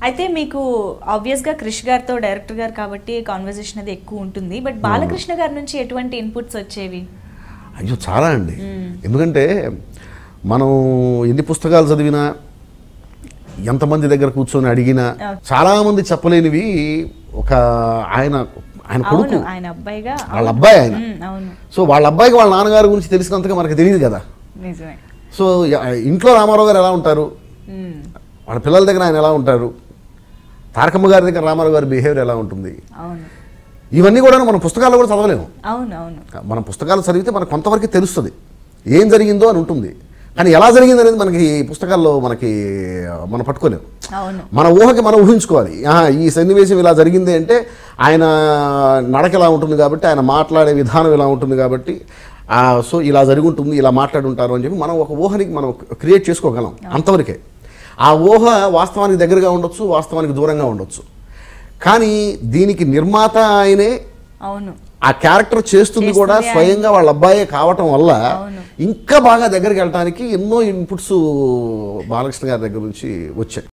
అయితే మీకు ఆబ్వియస్గా క్రిష్ గారితో డైరెక్టర్ గారు కాబట్టి కాన్వర్జేషన్ అది ఎక్కువ ఉంటుంది. బట్ బాలకృష్ణ గారి నుంచి ఎటువంటి ఇన్పుట్స్ వచ్చేవి? అయ్యో చాలా అండి. ఎందుకంటే మనం ఎన్ని పుస్తకాలు చదివినా, ఎంతమంది దగ్గర కూర్చొని అడిగినా చాలామంది చెప్పలేనివి ఒక ఆయన కొడుకు, ఆయన అబ్బాయిగా, వాళ్ళ అబ్బాయి ఆయన. సో వాళ్ళ అబ్బాయికి వాళ్ళ నాన్నగారి గురించి తెలిసినంతగా మనకు తెలియదు కదా. సో ఇంట్లో రామారావు గారు ఎలా ఉంటారు, వాళ్ళ పిల్లల దగ్గర ఆయన ఎలా ఉంటారు, తారకమ్మ గారి దగ్గర రామారావు గారి బిహేవియర్ ఎలా ఉంటుంది, ఇవన్నీ కూడా మనం పుస్తకాల్లో కూడా చదవలేము. మనం పుస్తకాలు చదివితే మనకు కొంతవరకు తెలుస్తుంది ఏం జరిగిందో అని ఉంటుంది. కానీ ఎలా జరిగింది అనేది మనకి పుస్తకాల్లో మనం పట్టుకోలేము. మన ఊహకి మనం ఊహించుకోవాలి. ఈ సన్నివేశం ఇలా జరిగింది అంటే ఆయన నడక ఇలా ఉంటుంది కాబట్టి, ఆయన మాట్లాడే విధానం ఇలా ఉంటుంది కాబట్టి, సో ఇలా జరిగి ఉంటుంది, ఇలా మాట్లాడి ఉంటారు అని చెప్పి మనం ఒక ఊహని మనం క్రియేట్ చేసుకోగలం. అంతవరకే. ఆ ఊహ వాస్తవానికి దగ్గరగా ఉండొచ్చు, వాస్తవానికి దూరంగా ఉండొచ్చు. కానీ దీనికి నిర్మాత ఆయనే, ఆ క్యారెక్టర్ చేస్తుంది కూడా స్వయంగా వాళ్ళ అబ్బాయే కావటం వల్ల ఇంకా బాగా దగ్గరికి వెళ్ళడానికి ఎన్నో ఇన్పుట్స్ బాలకృష్ణ గారి దగ్గర నుంచి వచ్చాయి.